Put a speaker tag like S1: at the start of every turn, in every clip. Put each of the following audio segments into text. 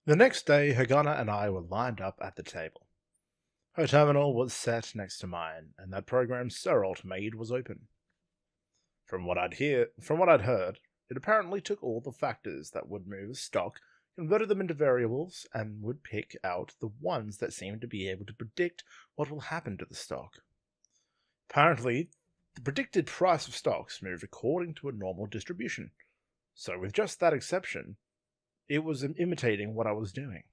S1: The next day, Hagana and I were lined up at the table. Her terminal was set next to mine, and that program Serolt made was open. From what I'd heard, it apparently took all the factors that would move a stock, converted them into variables, and would pick out the ones that seemed to be able to predict what will happen to the stock. Apparently, the predicted price of stocks moved according to a normal distribution, so with just that exception, it was imitating what I was doing.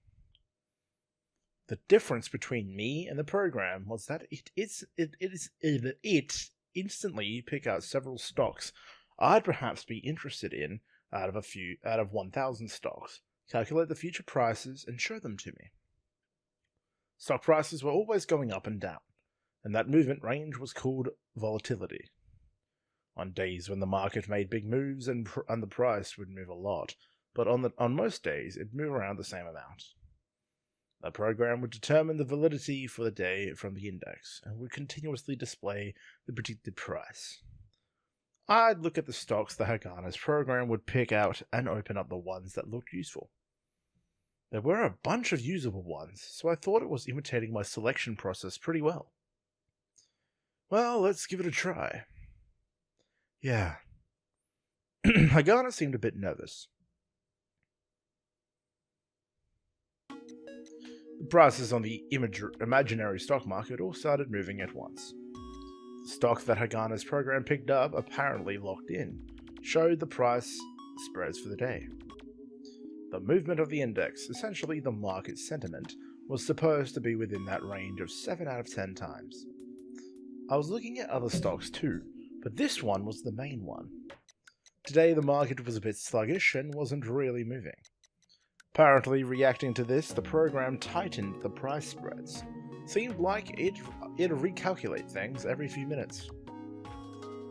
S1: The difference between me and the program was that it instantly pick out several stocks I'd perhaps be interested in out of 1,000 stocks, calculate the future prices, and show them to me. Stock prices were always going up and down, and that movement range was called volatility. On days when the market made big moves and the price would move a lot, but on most days it'd move around the same amount. The program would determine the validity for the day from the index and would continuously display the predicted price. I'd look at the stocks the Hagana's program would pick out and open up the ones that looked useful. There were a bunch of usable ones, so I thought it was imitating my selection process pretty well. Well, let's give it a try. Yeah. Hagana seemed a bit nervous. The prices on the imaginary stock market all started moving at once. The stock that Hagana's program picked up, apparently locked in, showed the price spreads for the day. The movement of the index, essentially the market sentiment, was supposed to be within that range of 7 out of 10 times. I was looking at other stocks too, but this one was the main one. Today the market was a bit sluggish and wasn't really moving. Apparently, reacting to this, the program tightened the price spreads. Seemed like it'd recalculate things every few minutes.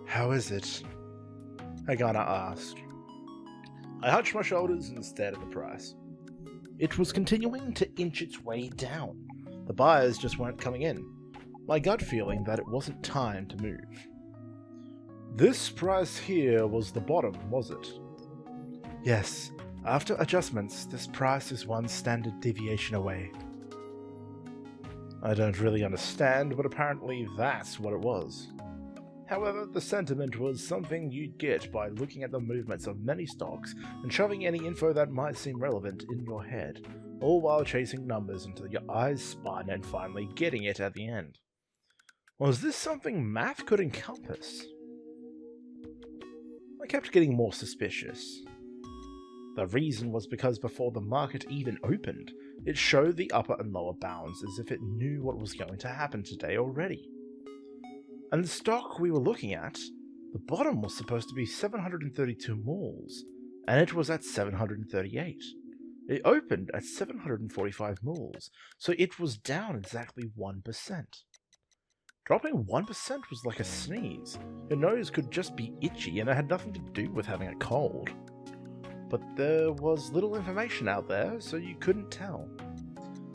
S1: How is it? Hagana asked. I hunched my shoulders and stared at the price. It was continuing to inch its way down. The buyers just weren't coming in. My gut feeling that it wasn't time to move. This price here was the bottom, was it? Yes. After adjustments, this price is one standard deviation away. I don't really understand, but apparently that's what it was. However, the sentiment was something you'd get by looking at the movements of many stocks and shoving any info that might seem relevant in your head, all while chasing numbers until your eyes spun and finally getting it at the end. Was this something math could encompass? I kept getting more suspicious. The reason was because before the market even opened, it showed the upper and lower bounds as if it knew what was going to happen today already. And the stock we were looking at, the bottom was supposed to be 732 moles, and it was at 738. It opened at 745 moles, so it was down exactly 1%. Dropping 1% was like a sneeze. Your nose could just be itchy and it had nothing to do with having a cold. But there was little information out there, so you couldn't tell.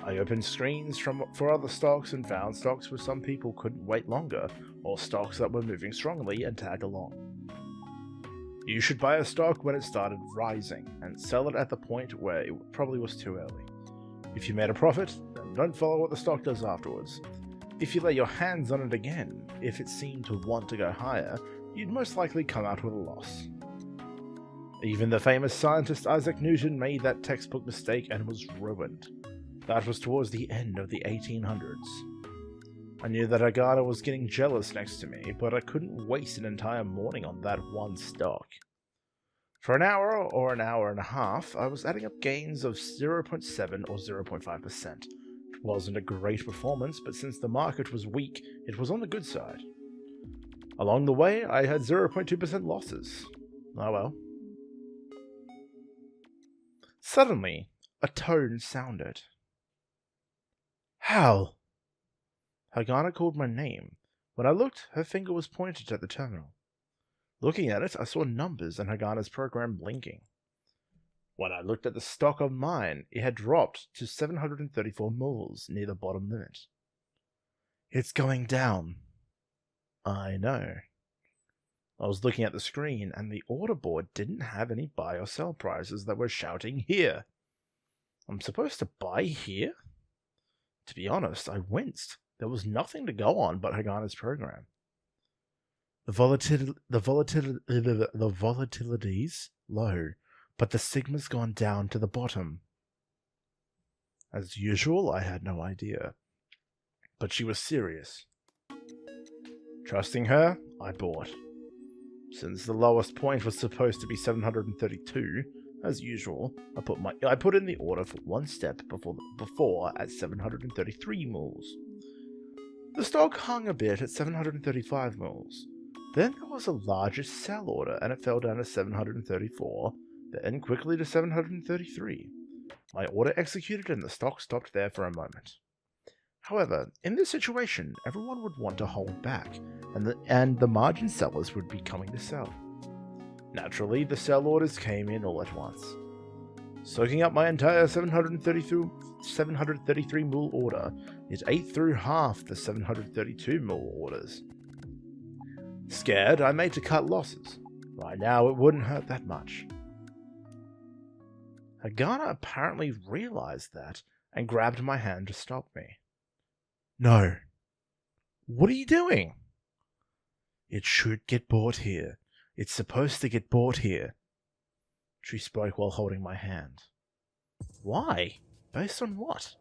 S1: I opened screens for other stocks and found stocks where some people couldn't wait longer, or stocks that were moving strongly and tag along. You should buy a stock when it started rising, and sell it at the point where it probably was too early. If you made a profit, then don't follow what the stock does afterwards. If you lay your hands on it again, if it seemed to want to go higher, you'd most likely come out with a loss. Even the famous scientist Isaac Newton made that textbook mistake and was ruined. That was towards the end of the 1800s. I knew that Hagana was getting jealous next to me, but I couldn't waste an entire morning on that one stock. For an hour or an hour and a half, I was adding up gains of 0.7 or 0.5%. It wasn't a great performance, but since the market was weak, it was on the good side. Along the way, I had 0.2% losses. Oh well. Suddenly, a tone sounded. Hal! Hagana called my name. When I looked, her finger was pointed at the terminal. Looking at it, I saw numbers and Hagana's program blinking. When I looked at the stock of mine, it had dropped to 734 moles near the bottom limit. It's going down. I know. I was looking at the screen, and the order board didn't have any buy or sell prices that were shouting here. I'm supposed to buy here? To be honest, I winced. There was nothing to go on but Hagana's program. The volatility's low, but the sigma's gone down to the bottom. As usual, I had no idea. But she was serious. Trusting her, I bought. Since the lowest point was supposed to be 732, as usual, I put in the order for one step before at 733 moles. The stock hung a bit at 735 moles. Then there was a larger sell order and it fell down to 734, then quickly to 733. My order executed and the stock stopped there for a moment. However, in this situation, everyone would want to hold back, and the margin sellers would be coming to sell. Naturally, the sell orders came in all at once, soaking up my entire 733 mil order. It ate through half the 732 mil orders. Scared, I made to cut losses. Right now, it wouldn't hurt that much. Hagana apparently realized that and grabbed my hand to stop me. No. What are you doing? It should get bought here. It's supposed to get bought here. She spoke while holding my hand. Why? Based on what?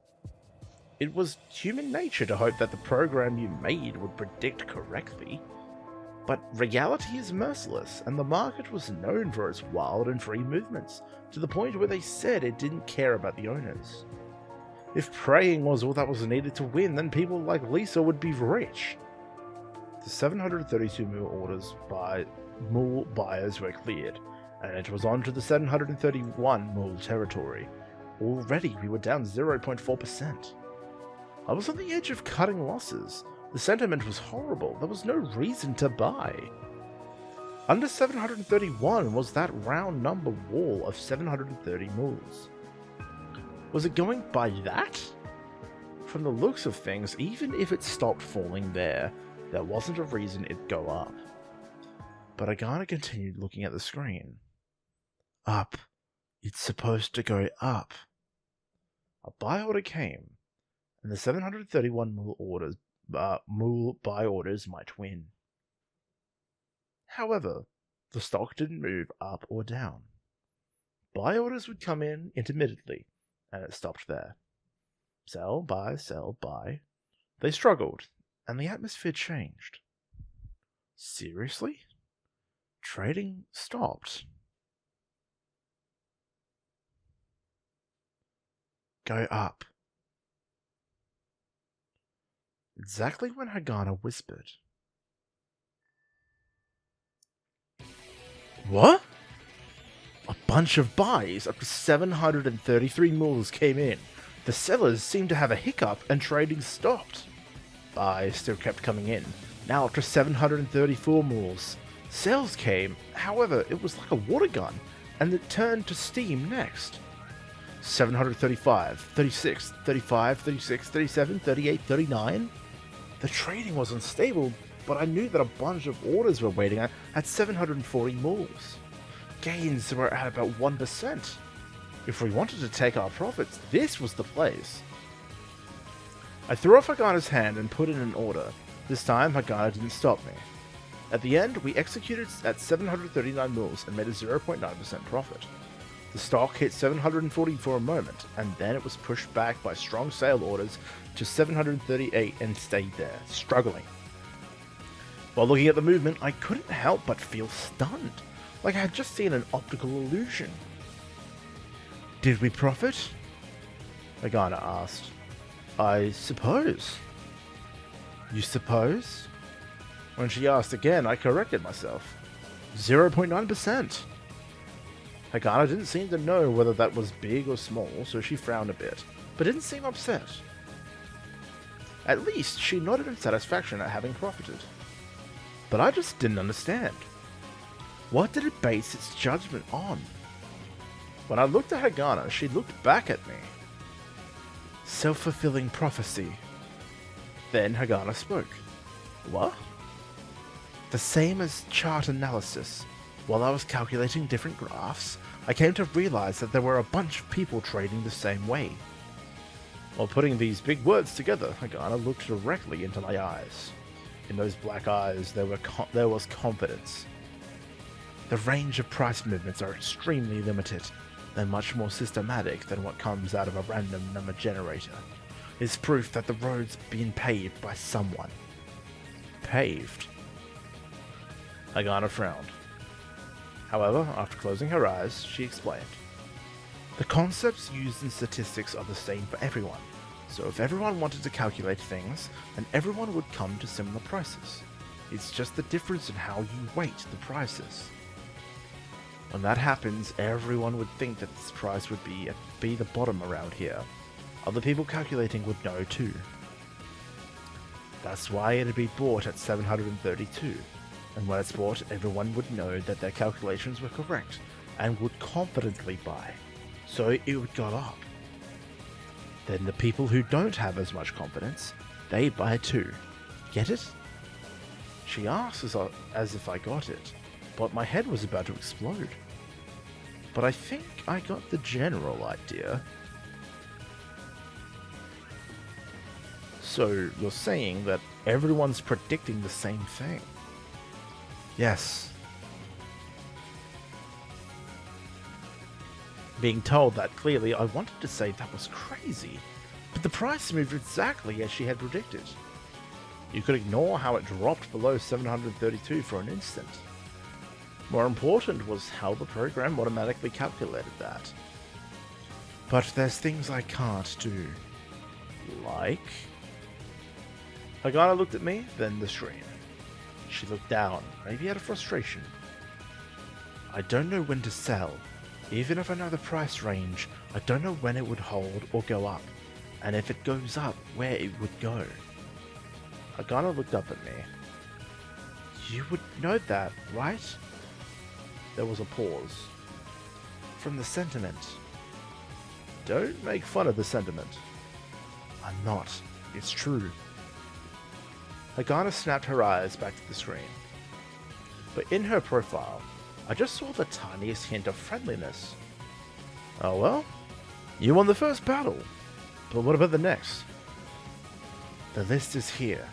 S1: It was human nature to hope that the program you made would predict correctly. But reality is merciless, and the market was known for its wild and free movements, to the point where they said it didn't care about the owners. If praying was all that was needed to win, then people like Lisa would be rich. The 732 mil orders by mul buyers were cleared, and it was on to the 731 mil territory. Already we were down 0.4%. I was on the edge of cutting losses. The sentiment was horrible. There was no reason to buy. Under 731 was that round number wall of 730 moles. Was it going by that? From the looks of things, even if it stopped falling there wasn't a reason it'd go up. But Hagana continued looking at the screen. Up. It's supposed to go up. A buy order came, and the 731 mul buy orders might win. However, the stock didn't move up or down. Buy orders would come in intermittently, and it stopped there. Sell, buy, sell, buy. They struggled, and the atmosphere changed. Seriously? Trading stopped. Go up. Exactly when Hagana whispered. What? A bunch of buys up to 733 moles came in. The sellers seemed to have a hiccup and trading stopped. Buys still kept coming in, now up to 734 moles. Sales came, however, it was like a water gun, and it turned to steam next. 735, 36, 35, 36, 37, 38, 39. The trading was unstable, but I knew that a bunch of orders were waiting at 740 moles. Gains were at about 1%. If we wanted to take our profits, this was the place. I threw off Hagana's hand and put in an order. This time, Hagana didn't stop me. At the end, we executed at 739 moles and made a 0.9% profit. The stock hit 740 for a moment, and then it was pushed back by strong sale orders to 738 and stayed there, struggling. While looking at the movement, I couldn't help but feel stunned, like I had just seen an optical illusion. Did we profit? Hagana asked. I suppose. You suppose? When she asked again, I corrected myself. 0.9%. Hagana didn't seem to know whether that was big or small, so she frowned a bit, but didn't seem upset. At least she nodded in satisfaction at having profited. But I just didn't understand. What did it base its judgment on? When I looked at Hagana, she looked back at me. Self-fulfilling prophecy. Then Hagana spoke. What? The same as chart analysis. While I was calculating different graphs, I came to realize that there were a bunch of people trading the same way. While putting these big words together, Hagana looked directly into my eyes. In those black eyes, there was confidence. The range of price movements are extremely limited. They're much more systematic than what comes out of a random number generator. It's proof that the road's been paved by someone. Paved? Hagana frowned. However, after closing her eyes, she explained. The concepts used in statistics are the same for everyone, so if everyone wanted to calculate things, then everyone would come to similar prices. It's just the difference in how you weight the prices. When that happens, everyone would think that this price would be the bottom around here. Other people calculating would know too. That's why it'd be bought at 732, and when it's bought, everyone would know that their calculations were correct, and would confidently buy, so it would go up. Then the people who don't have as much confidence, they buy too. Get it? She asked as if I got it, but my head was about to explode. But I think I got the general idea. So you're saying that everyone's predicting the same thing? Yes. Being told that clearly, I wanted to say that was crazy, but the price moved exactly as she had predicted. You could ignore how it dropped below 732 for an instant. More important was how the program automatically calculated that. But there's things I can't do. Like? Hagana looked at me, then the screen. She looked down, maybe out of frustration. I don't know when to sell. Even if I know the price range, I don't know when it would hold or go up, and if it goes up, where it would go. Hagana looked up at me. You would know that, right? There was a pause. From the sentiment. Don't make fun of the sentiment. I'm not. It's true. Hagana snapped her eyes back to the screen. But in her profile, I just saw the tiniest hint of friendliness. Oh well, you won the first battle. But what about the next? The list is here.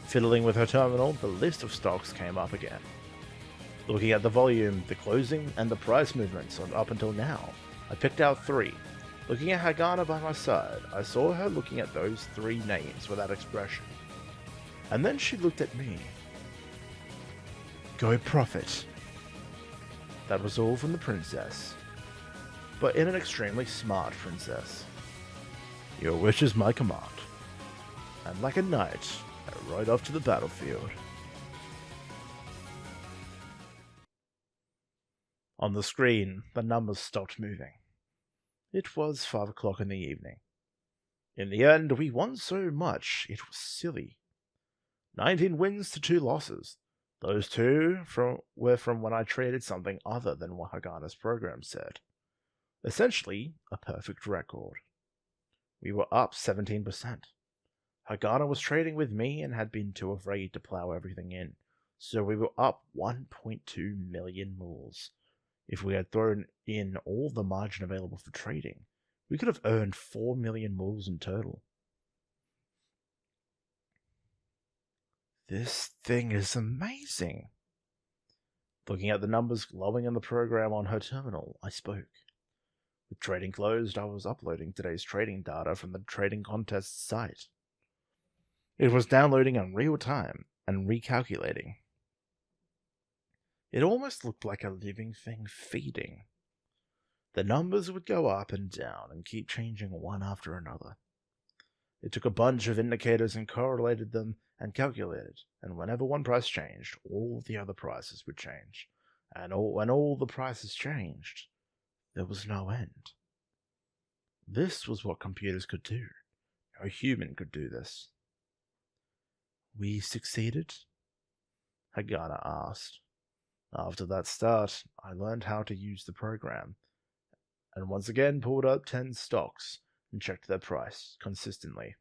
S1: Fiddling with her terminal, the list of stocks came up again. Looking at the volume, the closing, and the price movements up until now, I picked out 3. Looking at Hagana by my side, I saw her looking at those 3 names without expression. And then she looked at me. Go profit. That was all from the princess. But in an extremely smart princess. Your wish is my command. And like a knight, I rode off to the battlefield. On the screen, the numbers stopped moving. It was 5 o'clock in the evening. In the end, we won so much, it was silly. 19 wins to 2 losses. Those 2 were from when I traded something other than what Hagana's program said. Essentially, a perfect record. We were up 17%. Hagana was trading with me and had been too afraid to plow everything in, so we were up 1.2 million moles. If we had thrown in all the margin available for trading, we could have earned 4 million moles in total. This thing is amazing. Looking at the numbers glowing in the program on her terminal, I spoke. With trading closed, I was uploading today's trading data from the trading contest site. It was downloading in real time and recalculating. It almost looked like a living thing feeding. The numbers would go up and down and keep changing one after another. It took a bunch of indicators and correlated them and calculated, and whenever one price changed, all the other prices would change. And when all the prices changed, there was no end. This was what computers could do. No human could do this. We succeeded? Hagana asked. After that start, I learned how to use the program, and once again pulled up 10 stocks and checked their price consistently.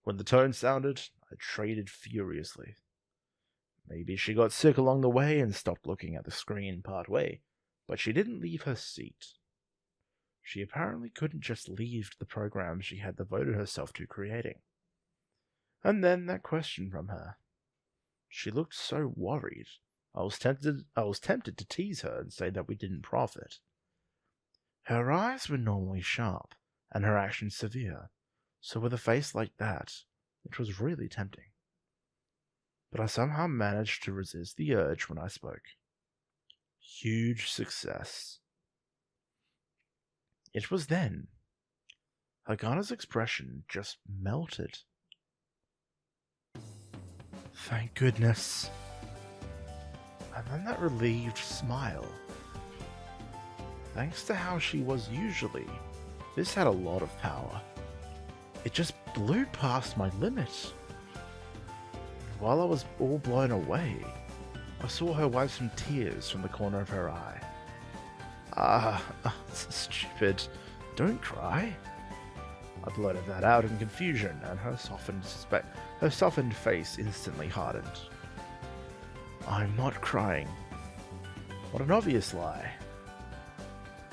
S1: When the tone sounded, I traded furiously. Maybe she got sick along the way and stopped looking at the screen part way, But she didn't leave her seat. She apparently couldn't just leave the program she had devoted herself to creating. And then that question from her. She looked so worried. I was tempted to tease her and say that we didn't profit. Her eyes were normally sharp, and her actions severe, so with a face like that, it was really tempting. But I somehow managed to resist the urge when I spoke. Huge success. It was then. Hagana's expression just melted. Thank goodness. And then that relieved smile. Thanks to how she was usually, this had a lot of power. It just blew past my limit. While I was all blown away, I saw her wipe some tears from the corner of her eye. Stupid. Don't cry. I blurted that out in confusion, and her softened face instantly hardened. I'm not crying. What an obvious lie.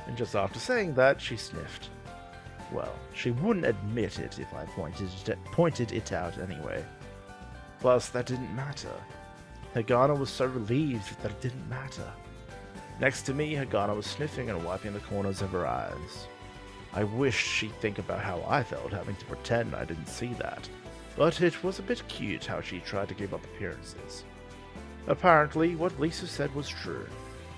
S1: And just after saying that, she sniffed. Well, she wouldn't admit it if I pointed it out anyway. Plus, that didn't matter. Hagana was so relieved that it didn't matter. Next to me, Hagana was sniffing and wiping the corners of her eyes. I wished she'd think about how I felt having to pretend I didn't see that, but it was a bit cute how she tried to give up appearances. Apparently, what Lisa said was true,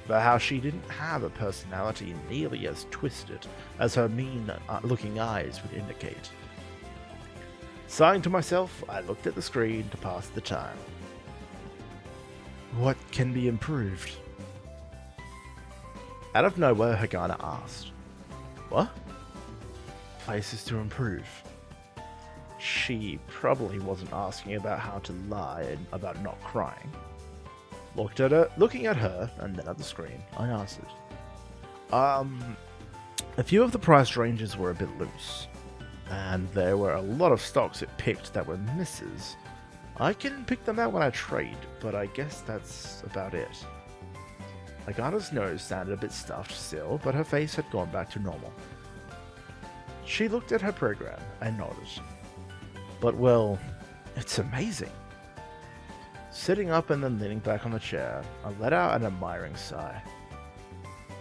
S1: about how she didn't have a personality nearly as twisted as her mean-looking eyes would indicate. Sighing to myself, I looked at the screen to pass the time. What can be improved? Out of nowhere, Hagana asked. What? Places to improve. She probably wasn't asking about how to lie and about not crying. Looking at her and then at the screen, I answered. A few of the price ranges were a bit loose, and there were a lot of stocks it picked that were misses. I can pick them out when I trade, but I guess that's about it. Hagana's nose sounded a bit stuffed still, but her face had gone back to normal. She looked at her program and nodded. But well, it's amazing. Sitting up and then leaning back on the chair, I let out an admiring sigh.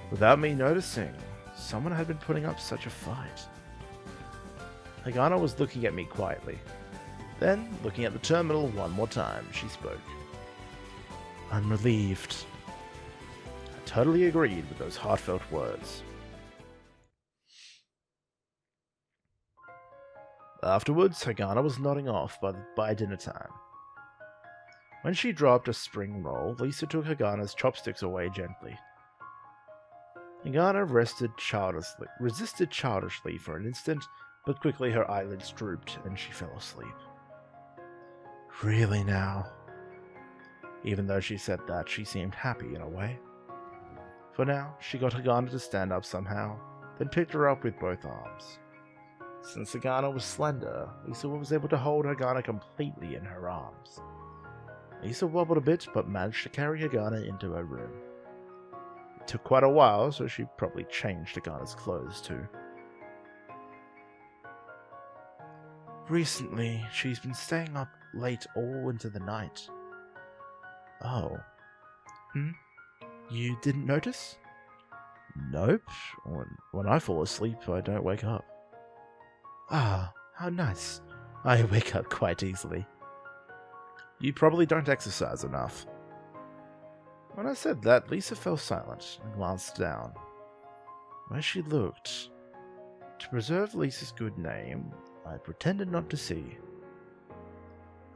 S1: Without me noticing, someone had been putting up such a fight. Hagana was looking at me quietly. Then, looking at the terminal one more time, she spoke. I'm relieved. I totally agreed with those heartfelt words. Afterwards, Hagana was nodding off by dinner time. When she dropped a spring roll, Lisa took Hagana's chopsticks away gently. Hagana resisted childishly for an instant, but quickly her eyelids drooped and she fell asleep. Really now? Even though she said that, she seemed happy in a way. For now, she got Hagana to stand up somehow, then picked her up with both arms. Since Hagana was slender, Lisa was able to hold Hagana completely in her arms. Lisa wobbled a bit, but managed to carry Hagana into her room. It took quite a while, so she probably changed Hagana's clothes too. Recently, she's been staying up late all into the night. Oh. You didn't notice? Nope. When I fall asleep, I don't wake up. Ah, how nice. I wake up quite easily. You probably don't exercise enough. When I said that, Lisa fell silent and glanced down. Where she looked. To preserve Lisa's good name, I pretended not to see.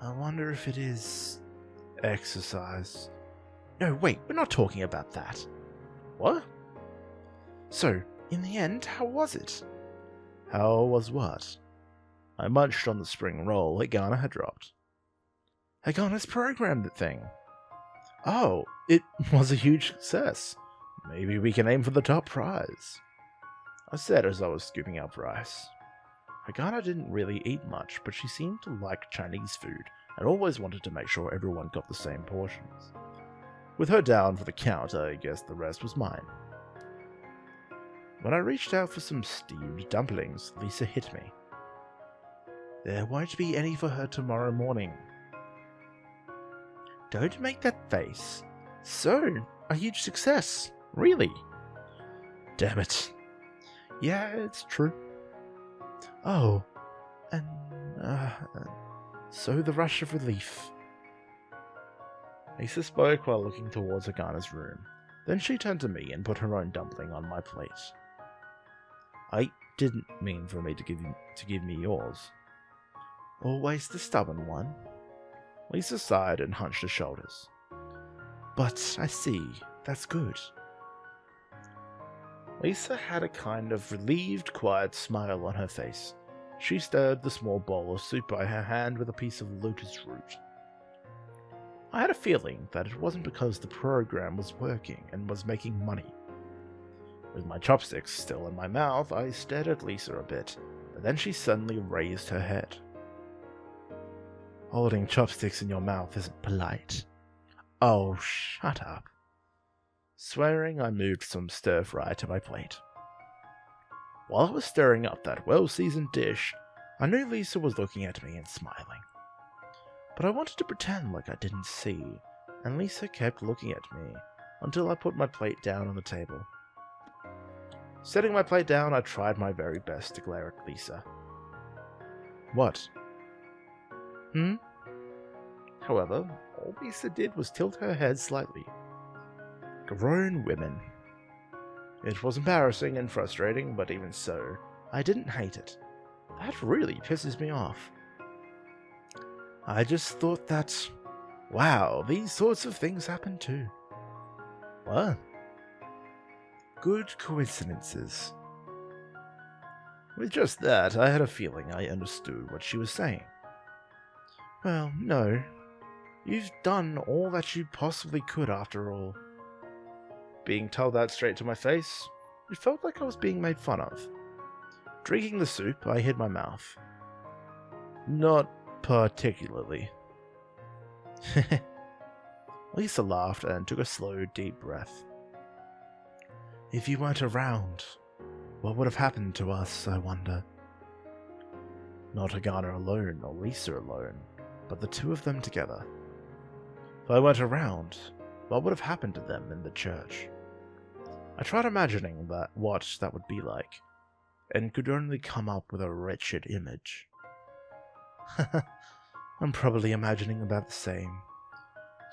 S1: I wonder if it is exercise. No, wait, we're not talking about that. What? So, in the end, how was it? How was what? I munched on the spring roll Hagana had dropped. Hagana's programmed the thing. Oh, it was a huge success. Maybe we can aim for the top prize. I said as I was scooping up rice. Hagana didn't really eat much, but she seemed to like Chinese food and always wanted to make sure everyone got the same portions. With her down for the count, I guess the rest was mine. When I reached out for some steamed dumplings, Lisa hit me. There won't be any for her tomorrow morning. Don't make that face. So, a huge success. Really? Damn it. Yeah, it's true. Oh, and, so the rush of relief. Lisa spoke while looking towards Hagana's room. Then she turned to me and put her own dumpling on my plate. I didn't mean for me to give me yours. Always the stubborn one. Lisa sighed and hunched her shoulders. But I see, that's good. Lisa had a kind of relieved, quiet smile on her face. She stirred the small bowl of soup by her hand with a piece of lotus root. I had a feeling that it wasn't because the program was working and was making money. With my chopsticks still in my mouth, I stared at Lisa a bit, but then she suddenly raised her head. Holding chopsticks in your mouth isn't polite. Oh, shut up. Swearing, I moved some stir-fry to my plate. While I was stirring up that well-seasoned dish, I knew Lisa was looking at me and smiling. But I wanted to pretend like I didn't see, and Lisa kept looking at me until I put my plate down on the table. Setting my plate down, I tried my very best to glare at Lisa. What? However, all Lisa did was tilt her head slightly. Grown women. It was embarrassing and frustrating, but even so, I didn't hate it. That really pisses me off. I just thought that, wow, these sorts of things happen too. What? Good coincidences. With just that, I had a feeling I understood what she was saying. Well, no. You've done all that you possibly could after all. Being told that straight to my face, it felt like I was being made fun of. Drinking the soup, I hid my mouth. Not particularly. Lisa laughed and took a slow, deep breath. If you weren't around, what would have happened to us, I wonder? Not Hagana alone, or Lisa alone, but the two of them together. If I weren't around, what would have happened to them in the church? I tried imagining what that would be like, and could only come up with a wretched image. I'm probably imagining about the same.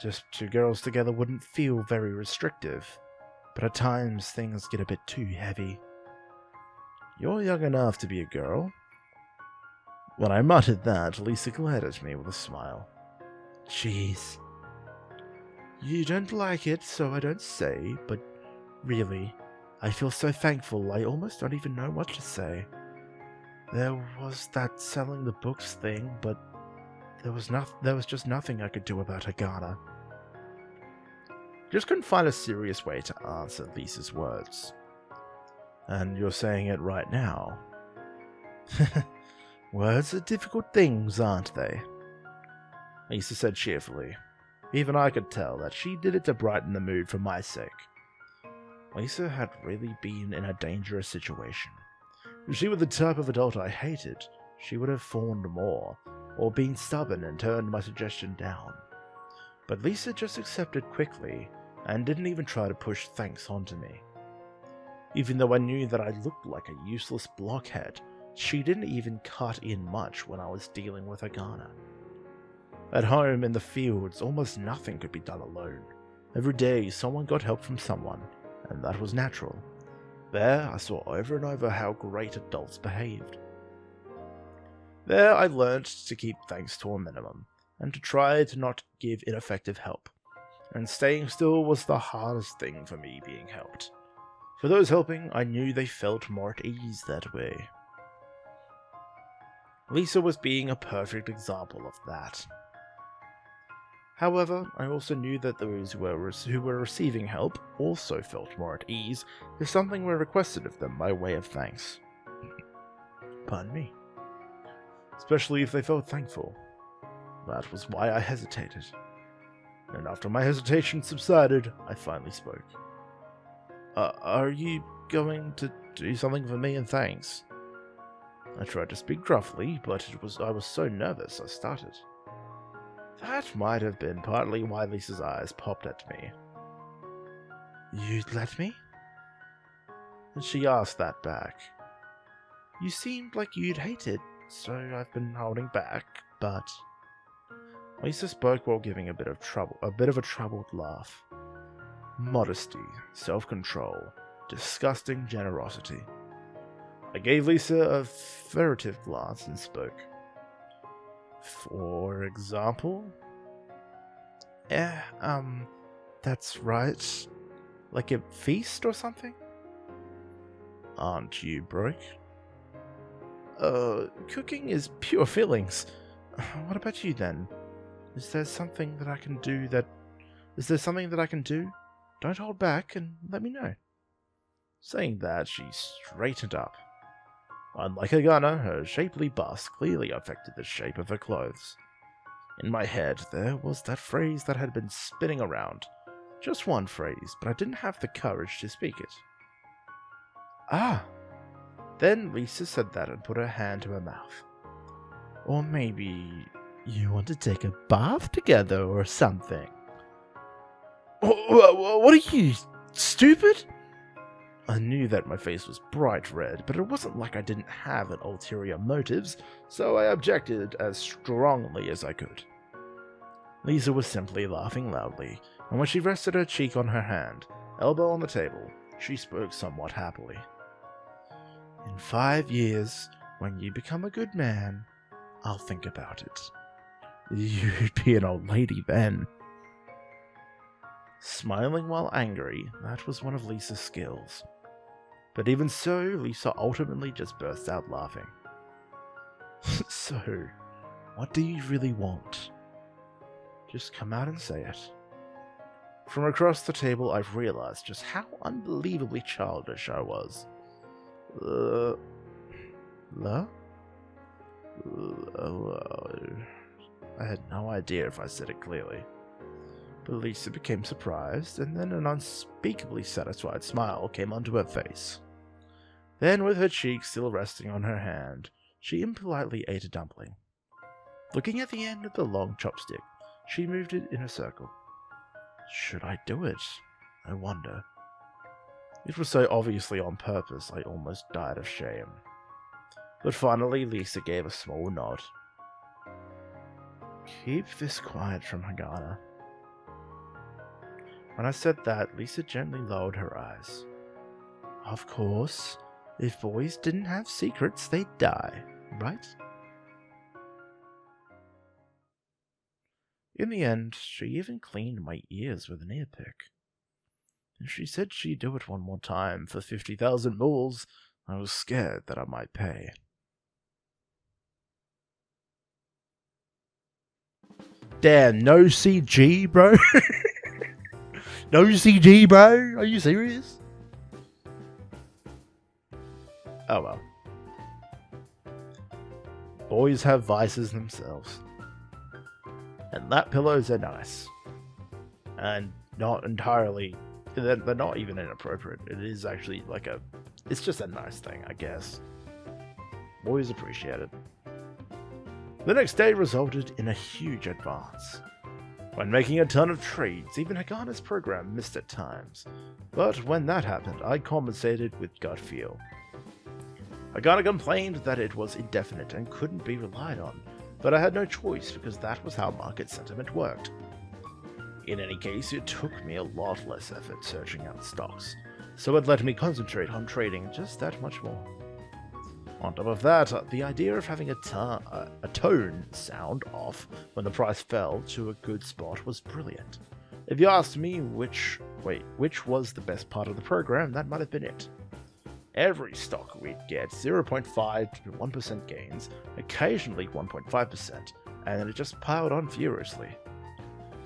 S1: Just two girls together wouldn't feel very restrictive, but at times things get a bit too heavy. You're young enough to be a girl. When I muttered that, Lisa glared at me with a smile. Jeez. You don't like it, so I don't say, but really, I feel so thankful I almost don't even know what to say. There was that selling the books thing, but there was just nothing I could do about Hagana. Just couldn't find a serious way to answer Lisa's words. And you're saying it right now. Words are difficult things, aren't they? Lisa said cheerfully. Even I could tell that she did it to brighten the mood for my sake. Lisa had really been in a dangerous situation. If she were the type of adult I hated, she would have fawned more, or been stubborn and turned my suggestion down. But Lisa just accepted quickly, and didn't even try to push thanks onto me. Even though I knew that I looked like a useless blockhead, she didn't even cut in much when I was dealing with Hagana. At home, in the fields, almost nothing could be done alone. Every day, someone got help from someone, and that was natural. There, I saw over and over how great adults behaved. There, I learnt to keep thanks to a minimum, and to try to not give ineffective help. And staying still was the hardest thing for me being helped. For those helping, I knew they felt more at ease that way. Lisa was being a perfect example of that. However, I also knew that those who were receiving help also felt more at ease if something were requested of them by way of thanks. Pardon me. Especially if they felt thankful. That was why I hesitated. And after my hesitation subsided, I finally spoke. Are you going to do something for me and thanks. I tried to speak gruffly, but I was so nervous I stuttered. That might have been partly why Lisa's eyes popped at me. You'd let me? And she asked that back. You seemed like you'd hate it, so I've been holding back, but... Lisa spoke while giving a bit of a troubled laugh. Modesty, self-control, disgusting generosity. I gave Lisa a furtive glance and spoke. For example? That's right. Like a feast or something? Aren't you broke? Cooking is pure feelings. What about you then? Is there something that I can do? Don't hold back and let me know. Saying that, she straightened up. Unlike Hagana, her shapely bust clearly affected the shape of her clothes. In my head, there was that phrase that had been spinning around. Just one phrase, but I didn't have the courage to speak it. Ah! Then Lisa said that and put her hand to her mouth. Or maybe you want to take a bath together or something. What are you, stupid? I knew that my face was bright red, but it wasn't like I didn't have an ulterior motives, so I objected as strongly as I could. Lisa was simply laughing loudly, and when she rested her cheek on her hand, elbow on the table, she spoke somewhat happily. In 5 years, when you become a good man, I'll think about it. You'd be an old lady then. Smiling while angry, that was one of Lisa's skills. But even so, Lisa ultimately just burst out laughing. So, what do you really want? Just come out and say it. From across the table, I've realized just how unbelievably childish I was. I had no idea if I said it clearly. But Lisa became surprised, and then an unspeakably satisfied smile came onto her face. Then, with her cheek still resting on her hand, she impolitely ate a dumpling. Looking at the end of the long chopstick, she moved it in a circle. Should I do it? I wonder. It was so obviously on purpose, I almost died of shame. But finally, Lisa gave a small nod. Keep this quiet from Hagana. When I said that, Lisa gently lowered her eyes. Of course, if boys didn't have secrets, they'd die, right? In the end, she even cleaned my ears with an ear pick. And she said she'd do it one more time for 50,000 moles. I was scared that I might pay. Damn, no CG, bro? No CG, bro? Are you serious? Oh well. Boys have vices themselves. And lap pillows are nice. And not entirely... They're not even inappropriate. It is actually like a... It's just a nice thing, I guess. Boys appreciate it. The next day resulted in a huge advance. When making a ton of trades, even Hagana's program missed at times. But when that happened, I compensated with gut feel. Hagana complained that it was indefinite and couldn't be relied on, but I had no choice because that was how market sentiment worked. In any case, it took me a lot less effort searching out stocks, so it let me concentrate on trading just that much more. On top of that, the idea of having a tone sound off when the price fell to a good spot was brilliant. If you asked me which was the best part of the program, that might have been it. Every stock we'd get 0.5 to 1% gains, occasionally 1.5%, and then it just piled on furiously.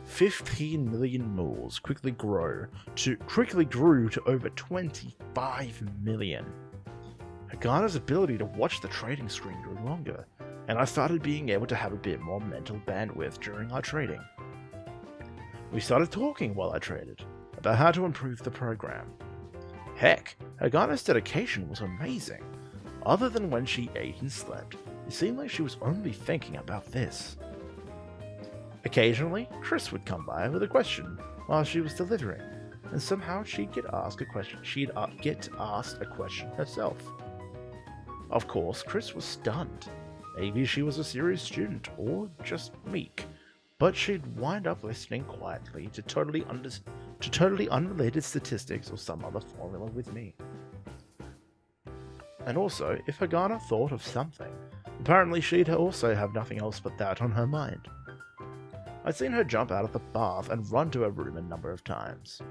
S1: 15 million moles quickly grew to over 25 million. Hagana's ability to watch the trading screen grew longer, and I started being able to have a bit more mental bandwidth during our trading. We started talking while I traded, about how to improve the program. Heck, Hagana's dedication was amazing. Other than when she ate and slept, it seemed like she was only thinking about this. Occasionally, Chris would come by with a question while she was delivering, and somehow she'd get asked a question. She'd get asked a question herself. Of course, Chris was stunned. Maybe she was a serious student or just meek, but she'd wind up listening quietly to totally unrelated statistics or some other formula with me. And also, if Hagana thought of something, apparently she'd also have nothing else but that on her mind. I'd seen her jump out of the bath and run to her room a number of times.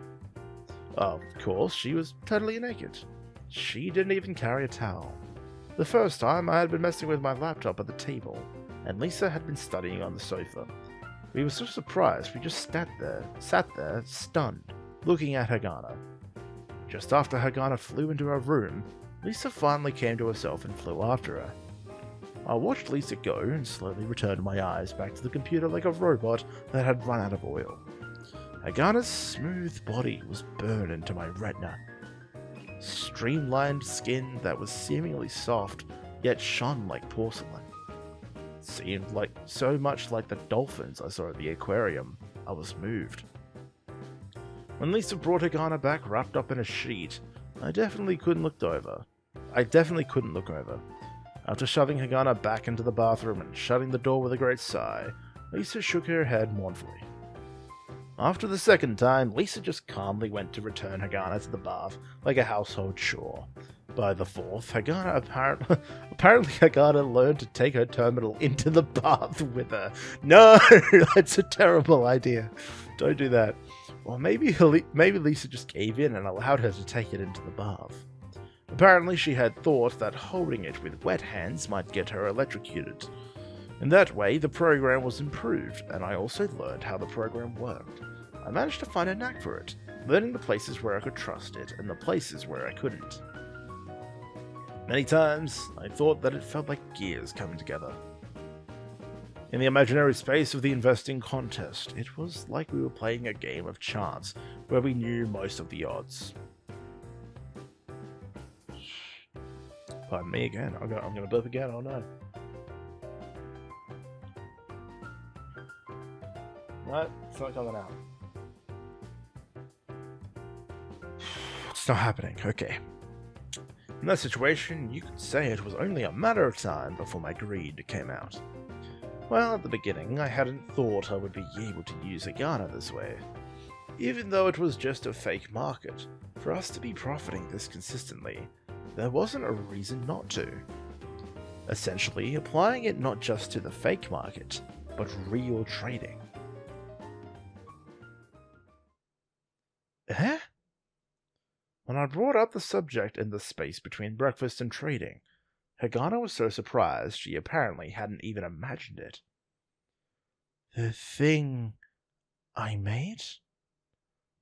S1: Of course, she was totally naked. She didn't even carry a towel. The first time, I had been messing with my laptop at the table, and Lisa had been studying on the sofa. We were so surprised we just sat there, stunned, looking at Hagana. Just after Hagana flew into her room, Lisa finally came to herself and flew after her. I watched Lisa go and slowly returned my eyes back to the computer like a robot that had run out of oil. Hagana's smooth body was burned into my retina. Streamlined skin that was seemingly soft, yet shone like porcelain. Seemed like so much like the dolphins I saw at the aquarium. I was moved. When Lisa brought Hagana back wrapped up in a sheet, I definitely couldn't look over. After shoving Hagana back into the bathroom and shutting the door with a great sigh, Lisa shook her head mournfully. After the second time, Lisa just calmly went to return Hagana to the bath like a household chore. By the fourth, apparently Hagana learned to take her terminal into the bath with her. No, that's a terrible idea. Don't do that. Or maybe Lisa just gave in and allowed her to take it into the bath. Apparently she had thought that holding it with wet hands might get her electrocuted. In that way, the program was improved, and I also learned how the program worked. I managed to find a knack for it, learning the places where I could trust it and the places where I couldn't. Many times, I thought that it felt like gears coming together. In the imaginary space of the investing contest, it was like we were playing a game of chance, where we knew most of the odds. Pardon me again, I'm going to burp again, oh no. No, it's not coming out. It's not happening, okay. In that situation, you could say it was only a matter of time before my greed came out. Well, at the beginning, I hadn't thought I would be able to use Hagana this way. Even though it was just a fake market, for us to be profiting this consistently, there wasn't a reason not to. Essentially, applying it not just to the fake market, but real trading. Eh? When I brought up the subject in the space between breakfast and trading, Hagana was so surprised she apparently hadn't even imagined it. The thing I made?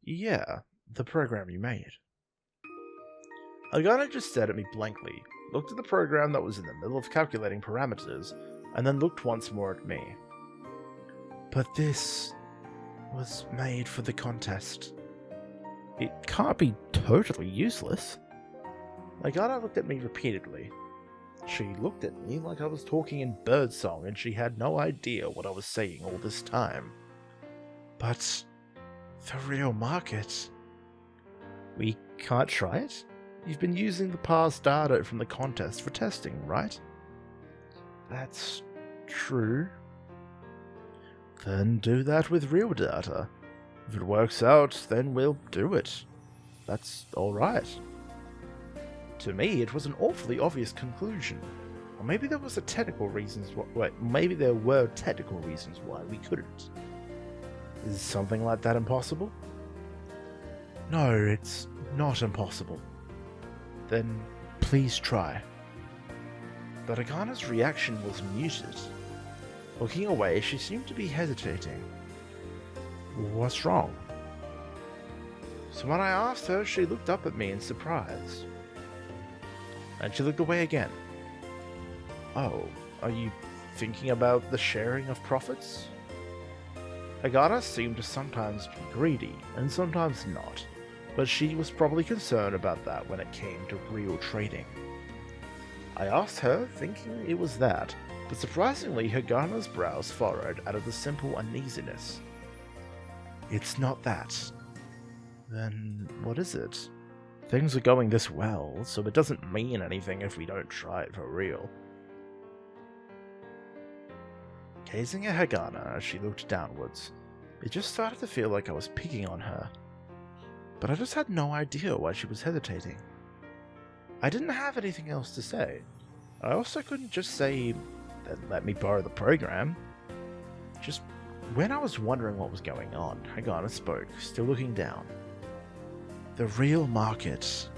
S1: Yeah, the program you made. Hagana just stared at me blankly, looked at the program that was in the middle of calculating parameters, and then looked once more at me. But this was made for the contest. It can't be totally useless. Hagana looked at me repeatedly. She looked at me like I was talking in birdsong and she had no idea what I was saying all this time. But the real market... We can't try it? You've been using the past data from the contest for testing, right? That's true. Then do that with real data. If it works out, then we'll do it. That's alright. To me, it was an awfully obvious conclusion. Or maybe there was maybe there were technical reasons why we couldn't. Is something like that impossible? No, it's not impossible. Then please try. But Hagana's reaction was muted. Looking away, she seemed to be hesitating. What's wrong? So when I asked her, she looked up at me in surprise. And she looked away again. Oh, are you thinking about the sharing of profits? Hagana seemed to sometimes be greedy, and sometimes not. but she was probably concerned about that when it came to real trading. I asked her, thinking it was that, but surprisingly Hagana's brows furrowed out of the simple uneasiness. It's not that. Then what is it? Things are going this well, so it doesn't mean anything if we don't try it for real. Gazing at Hagana as she looked downwards, it just started to feel like I was picking on her. But I just had no idea why she was hesitating. I didn't have anything else to say. I also couldn't just say, let me borrow the program. Just when I was wondering what was going on, Hagana spoke, still looking down. The real market.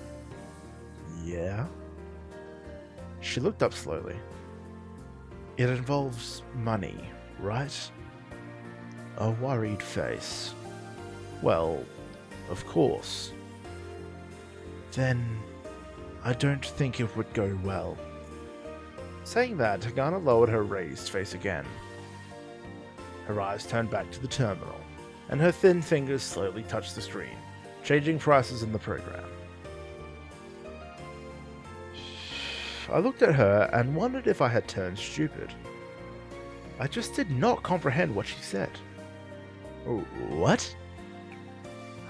S1: Yeah? She looked up slowly. It involves money, right? A worried face. Well, of course. Then I don't think it would go well. Saying that, Hagana lowered her raised face again. Her eyes turned back to the terminal, and her thin fingers slowly touched the screen, changing prices in the program. I looked at her and wondered if I had turned stupid. I just did not comprehend what she said. What?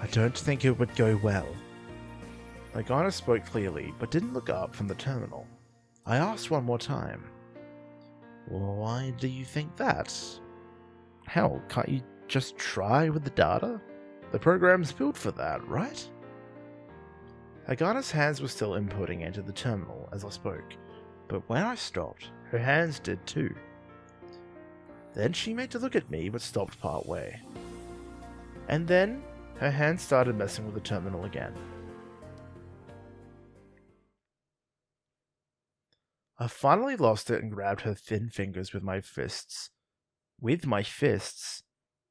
S1: I don't think it would go well. Hagana spoke clearly, but didn't look up from the terminal. I asked one more time. Why do you think that? Hell, can't you just try with the data? The program's built for that, right? Hagana's hands were still inputting into the terminal as I spoke, but when I stopped, her hands did too. Then she made to look at me but stopped part way. And then her hands started messing with the terminal again. I finally lost it and grabbed her thin fingers with my fists,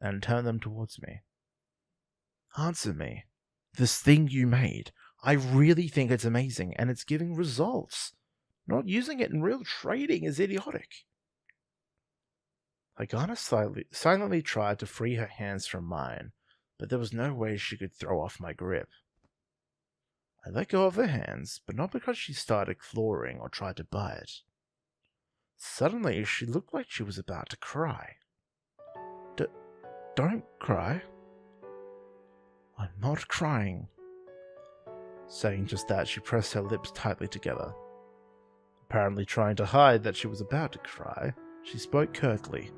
S1: and turned them towards me. Answer me. This thing you made, I really think it's amazing and it's giving results. Not using it in real trading is idiotic. Hagana silently tried to free her hands from mine, but there was no way she could throw off my grip. I let go of her hands, but not because she started clawing or tried to bite. Suddenly, she looked like she was about to cry. Don't cry. I'm not crying. Saying just that, she pressed her lips tightly together. Apparently trying to hide that she was about to cry, she spoke curtly.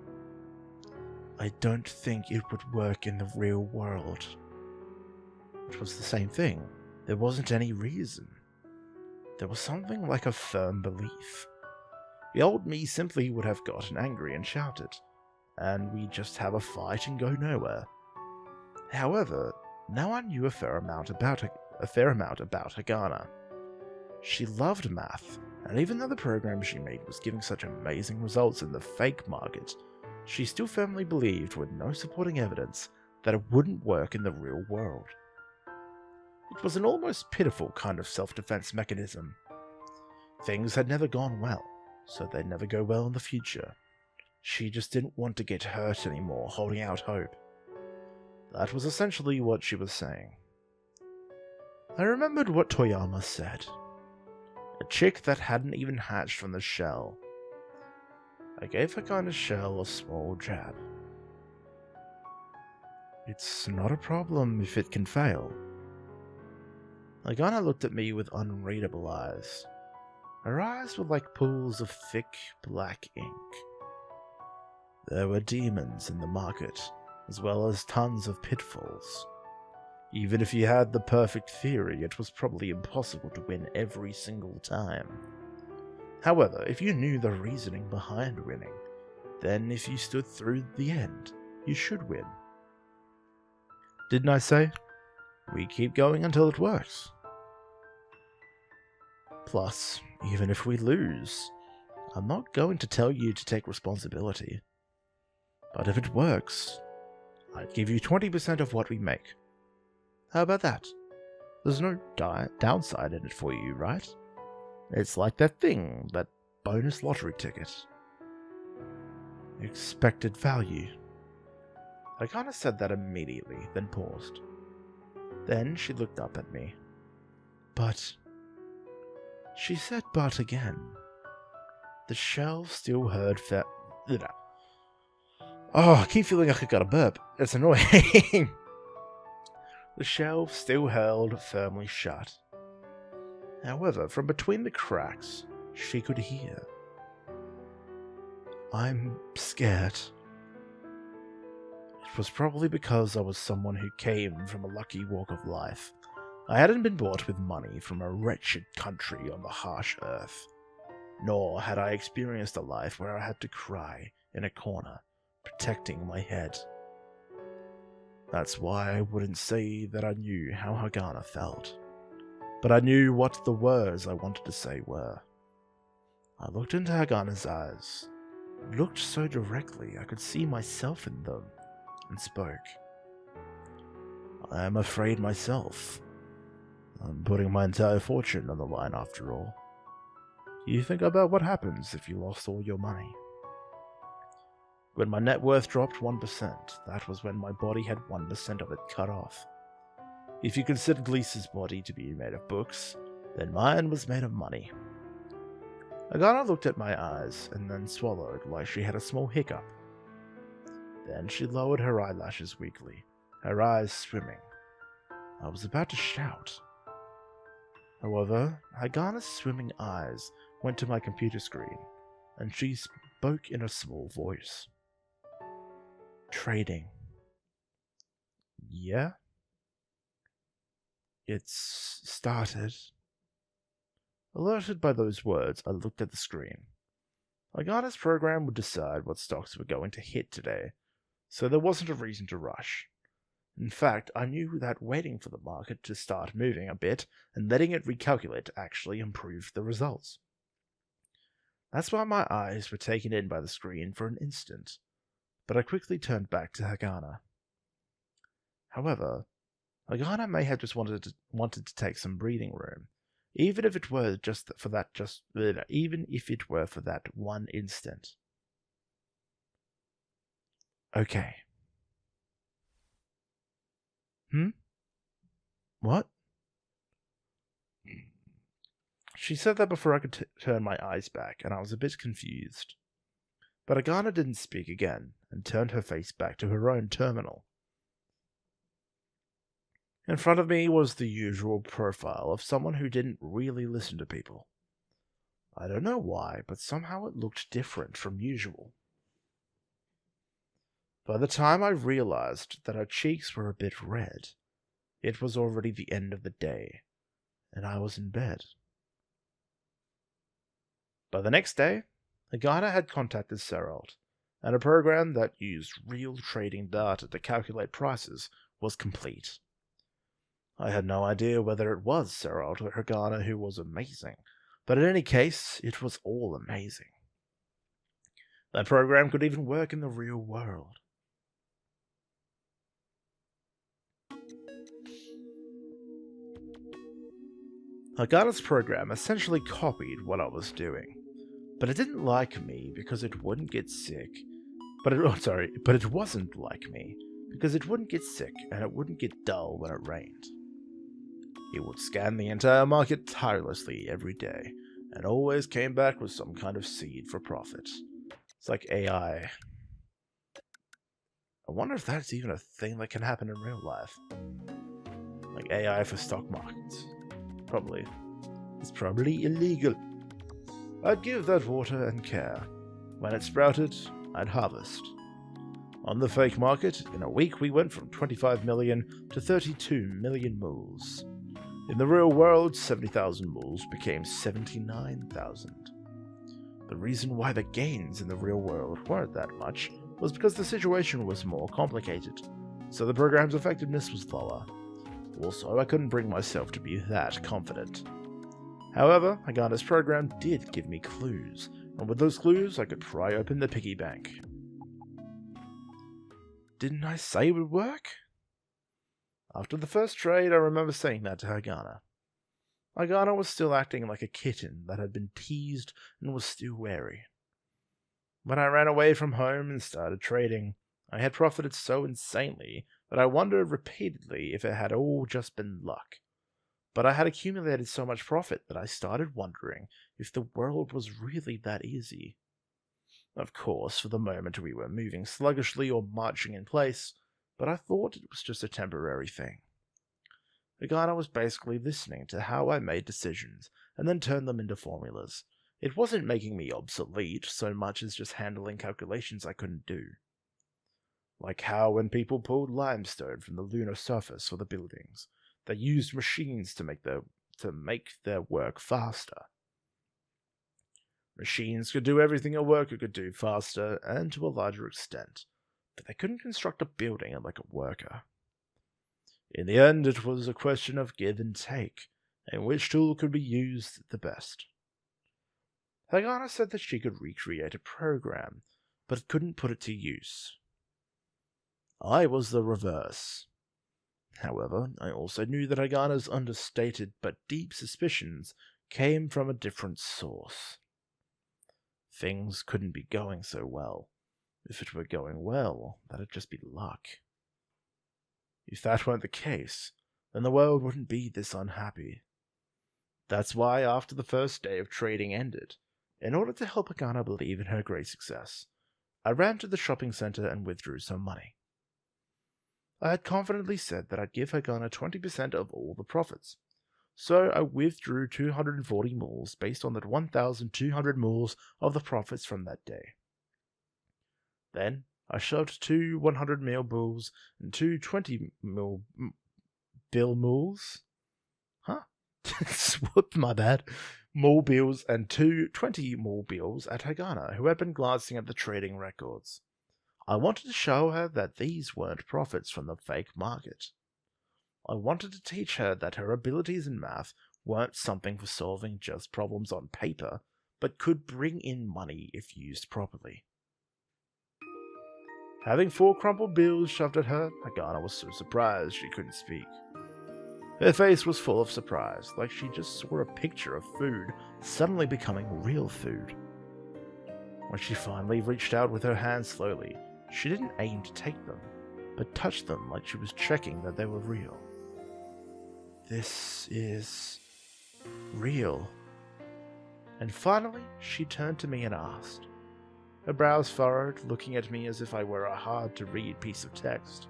S1: I don't think it would work in the real world. It was the same thing. There wasn't any reason. There was something like a firm belief. The old me simply would have gotten angry and shouted, and we'd just have a fight and go nowhere. However, now I knew a fair amount about Hagana. She loved math, and even though the program she made was giving such amazing results in the fake market, she still firmly believed, with no supporting evidence, that it wouldn't work in the real world. It was an almost pitiful kind of self-defense mechanism. Things had never gone well, so they'd never go well in the future. She just didn't want to get hurt anymore, holding out hope. That was essentially what she was saying. I remembered what Toyama said. A chick that hadn't even hatched from the shell. I gave Hagana's shell a small jab. It's not a problem if it can fail. Hagana looked at me with unreadable eyes. Her eyes were like pools of thick, black ink. There were demons in the market, as well as tons of pitfalls. Even if you had the perfect theory, it was probably impossible to win every single time. However, if you knew the reasoning behind winning, then if you stood through the end, you should win. Didn't I say? We keep going until it works. Plus, even if we lose, I'm not going to tell you to take responsibility. But if it works, I'd give you 20% of what we make. How about that? There's no downside in it for you, right? It's like that thing, that bonus lottery ticket. Expected value. I kind of said that immediately, then paused. Then she looked up at me. But... She said but again. The shelves still heard Oh, I keep feeling like I got a burp. It's annoying. The shelves still held firmly shut. However, from between the cracks, she could hear. I'm scared. It was probably because I was someone who came from a lucky walk of life. I hadn't been bought with money from a wretched country on the harsh earth. Nor had I experienced a life where I had to cry in a corner, protecting my head. That's why I wouldn't say that I knew how Hagana felt. But I knew what the words I wanted to say were. I looked into Hagana's eyes, looked so directly I could see myself in them, and spoke. I am afraid myself. I'm putting my entire fortune on the line after all. You think about what happens if you lost all your money. When my net worth dropped 1%, that was when my body had 1% of it cut off. If you considered Lisa's body to be made of books, then mine was made of money. Hagana looked at my eyes and then swallowed like she had a small hiccup. Then she lowered her eyelashes weakly, her eyes swimming. I was about to shout. However, Hagana's swimming eyes went to my computer screen, and she spoke in a small voice. Trading. Yeah? It's started. Alerted by those words, I looked at the screen. Hagana's program would decide what stocks were going to hit today, so there wasn't a reason to rush. In fact, I knew that waiting for the market to start moving a bit and letting it recalculate actually improved the results. That's why my eyes were taken in by the screen for an instant, but I quickly turned back to Hagana. However, Hagana may have just wanted to take some breathing room, even if it were for that one instant. Okay. What? She said that before I could turn my eyes back, and I was a bit confused. But Hagana didn't speak again, and turned her face back to her own terminal. In front of me was the usual profile of someone who didn't really listen to people. I don't know why, but somehow it looked different from usual. By the time I realized that her cheeks were a bit red, it was already the end of the day, and I was in bed. By the next day, Hagana had contacted Seralt, and a program that used real trading data to calculate prices was complete. I had no idea whether it was Seralt or Hagana who was amazing, but in any case, it was all amazing. That program could even work in the real world. Hagana's program essentially copied what I was doing, but it didn't like me because it wouldn't get sick. But it wasn't like me because it wouldn't get sick and it wouldn't get dull when it rained. It would scan the entire market tirelessly every day, and always came back with some kind of seed for profit. It's like AI. I wonder if that's even a thing that can happen in real life. Like AI for stock markets. Probably. It's probably illegal. I'd give that water and care. When it sprouted, I'd harvest. On the fake market, in a week we went from 25 million to 32 million moles. In the real world, 70,000 moles became 79,000. The reason why the gains in the real world weren't that much was because the situation was more complicated, so the program's effectiveness was lower. Also, I couldn't bring myself to be that confident. However, Hagana's program did give me clues, and with those clues I could pry open the piggy bank. Didn't I say it would work? After the first trade, I remember saying that to Hagana. Hagana was still acting like a kitten that had been teased and was still wary. When I ran away from home and started trading, I had profited so insanely that I wondered repeatedly if it had all just been luck. But I had accumulated so much profit that I started wondering if the world was really that easy. Of course, for the moment we were moving sluggishly or marching in place, but I thought it was just a temporary thing. Hagana was basically listening to how I made decisions and then turned them into formulas. It wasn't making me obsolete so much as just handling calculations I couldn't do. Like how when people pulled limestone from the lunar surface for the buildings, they used machines to make their work faster. Machines could do everything a worker could do faster and to a larger extent, but they couldn't construct a building like a worker. In the end, it was a question of give and take, and which tool could be used the best. Hagana said that she could recreate a program, but couldn't put it to use. I was the reverse. However, I also knew that Hagana's understated but deep suspicions came from a different source. Things couldn't be going so well. If it were going well, that'd just be luck. If that weren't the case, then the world wouldn't be this unhappy. That's why after the first day of trading ended, in order to help Hagana believe in her great success, I ran to the shopping center and withdrew some money. I had confidently said that I'd give Hagana 20% of all the profits, so I withdrew 240 moles based on the 1,200 moles of the profits from that day. Then I shoved 2 100 mil bills and 2 20 mil bill moles. Huh? Whoop, my bad. Mule bills and 2 20 mule bills at Hagana, who had been glancing at the trading records. I wanted to show her that these weren't profits from the fake market. I wanted to teach her that her abilities in math weren't something for solving just problems on paper, but could bring in money if used properly. Having 4 crumpled bills shoved at her, Hagana was so surprised she couldn't speak. Her face was full of surprise, like she just saw a picture of food suddenly becoming real food. When she finally reached out with her hands slowly, she didn't aim to take them, but touched them like she was checking that they were real. This is real. And finally, she turned to me and asked, her brows furrowed, looking at me as if I were a hard-to-read piece of text.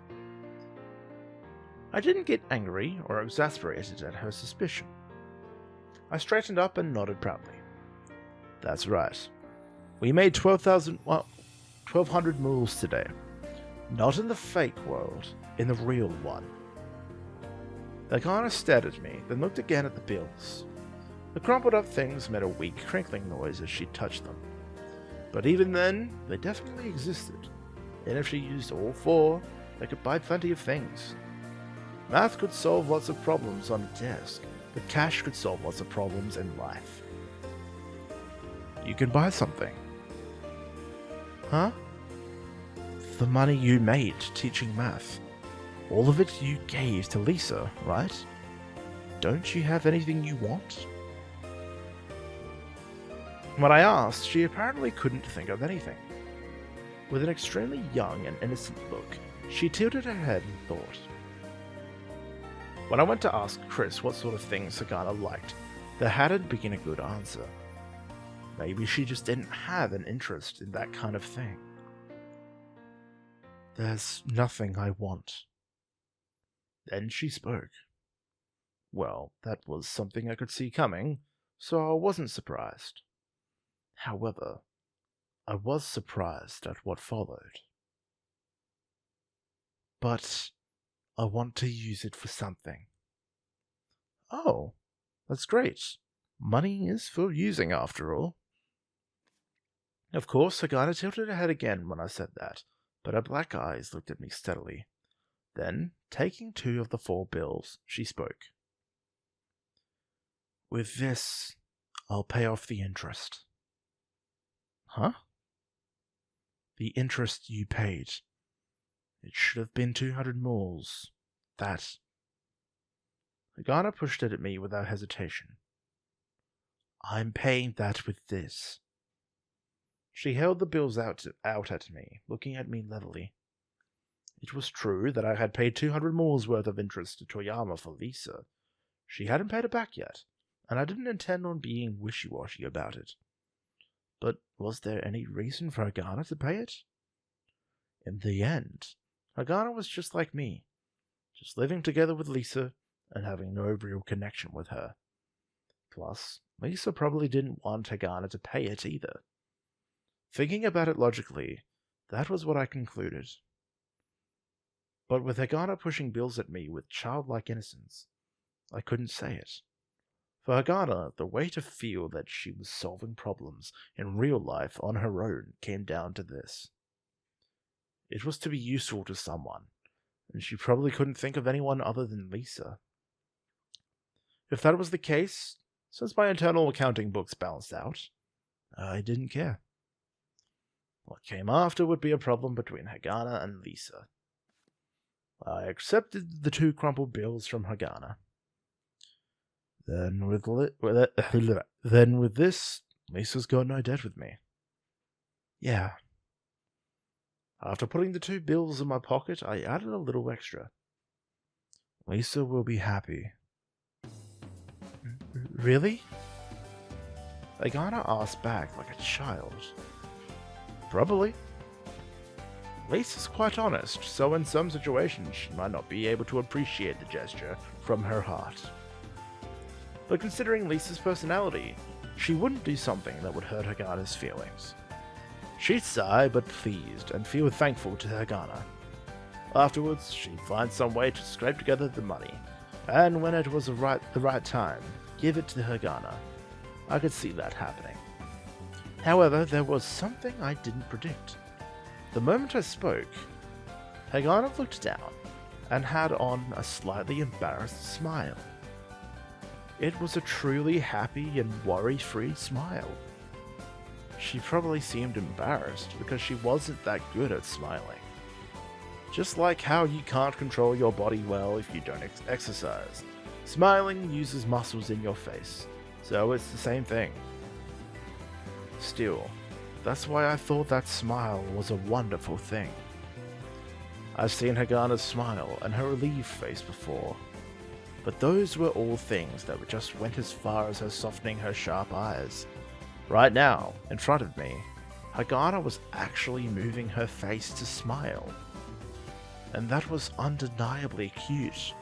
S1: I didn't get angry or exasperated at her suspicion. I straightened up and nodded proudly. That's right. We made 1,200 moles today. Not in the fake world, in the real one. Hagana stared at me, then looked again at the bills. The crumpled up things made a weak crinkling noise as she touched them. But even then, they definitely existed, and if she used all 4, they could buy plenty of things. Math could solve lots of problems on a desk, but cash could solve lots of problems in life. You can buy something. Huh? The money you made teaching math. All of it you gave to Lisa, right? Don't you have anything you want? When I asked, she apparently couldn't think of anything. With an extremely young and innocent look, she tilted her head and thought. When I went to ask Chris what sort of things Hagana liked, there hadn't been a good answer. Maybe she just didn't have an interest in that kind of thing. There's nothing I want. Then she spoke. Well, that was something I could see coming, so I wasn't surprised. However, I was surprised at what followed. But I want to use it for something. Oh, that's great. Money is for using after all. Of course, Hagana tilted her head again when I said that, but her black eyes looked at me steadily. Then, taking 2 of the 4 bills, she spoke. With this, I'll pay off the interest. Huh? The interest you paid. It should have been 200 moles. That. Hagana pushed it at me without hesitation. I'm paying that with this. She held the bills out at me, looking at me levelly. It was true that I had paid 200 more's worth of interest to Toyama for Lisa. She hadn't paid it back yet, and I didn't intend on being wishy-washy about it. But was there any reason for Hagana to pay it? In the end, Hagana was just like me, just living together with Lisa and having no real connection with her. Plus, Lisa probably didn't want Hagana to pay it either. Thinking about it logically, that was what I concluded. But with Hagana pushing bills at me with childlike innocence, I couldn't say it. For Hagana, the way to feel that she was solving problems in real life on her own came down to this. It was to be useful to someone, and she probably couldn't think of anyone other than Lisa. If that was the case, since my internal accounting books balanced out, I didn't care. What came after would be a problem between Hagana and Lisa. I accepted the 2 crumpled bills from Hagana. Then with this, Lisa's got no debt with me. Yeah. After putting the 2 bills in my pocket, I added a little extra. Lisa will be happy. Really? Hagana asked back like a child. Probably. Lisa's quite honest, so in some situations she might not be able to appreciate the gesture from her heart. But considering Lisa's personality, she wouldn't do something that would hurt Hagana's feelings. She'd sigh, but pleased, and feel thankful to Hagana. Afterwards, she'd find some way to scrape together the money, and when it was the right time, give it to Hagana. I could see that happening. However, there was something I didn't predict. The moment I spoke, Hagana looked down and had on a slightly embarrassed smile. It was a truly happy and worry-free smile. She probably seemed embarrassed because she wasn't that good at smiling. Just like how you can't control your body well if you don't exercise. Smiling uses muscles in your face, so it's the same thing. Still, that's why I thought that smile was a wonderful thing. I've seen Hagana's smile and her relieved face before, but those were all things that just went as far as her softening her sharp eyes. Right now, in front of me, Hagana was actually moving her face to smile. And that was undeniably cute.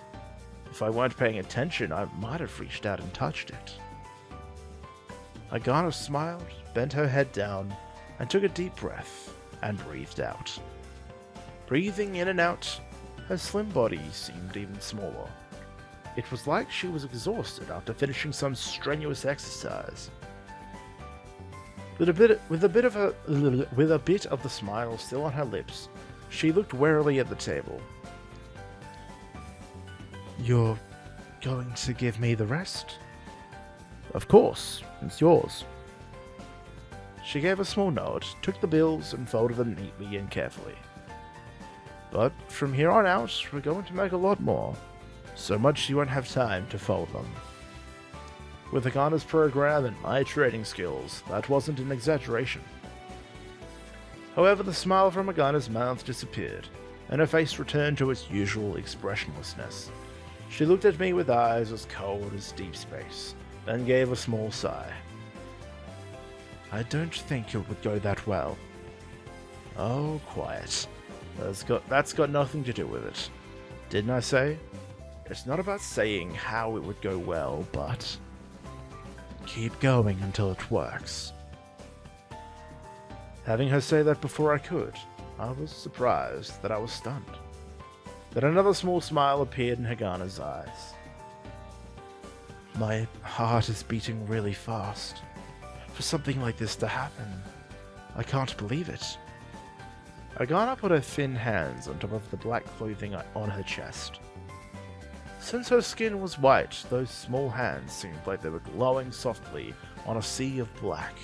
S1: If I weren't paying attention, I might have reached out and touched it. Hagana smiled, bent her head down, and took a deep breath, and breathed out. Breathing in and out, her slim body seemed even smaller. It was like she was exhausted after finishing some strenuous exercise. With a bit of the smile still on her lips, she looked warily at the table. You're going to give me the rest? Of course, it's yours. She gave a small nod, took the bills, and folded them neatly and carefully. But from here on out, we're going to make a lot more, so much you won't have time to fold them. With Hagana's program and my trading skills, that wasn't an exaggeration. However, the smile from Hagana's mouth disappeared, and her face returned to its usual expressionlessness. She looked at me with eyes as cold as deep space, then gave a small sigh. I don't think it would go that well. Oh, quiet. That's got nothing to do with it. Didn't I say? It's not about saying how it would go well, but keep going until it works. Having her say that before I could, I was surprised that I was stunned. Then another small smile appeared in Hagana's eyes. My heart is beating really fast. For something like this to happen, I can't believe it. Hagana put her thin hands on top of the black clothing on her chest. Since her skin was white, those small hands seemed like they were glowing softly on a sea of black.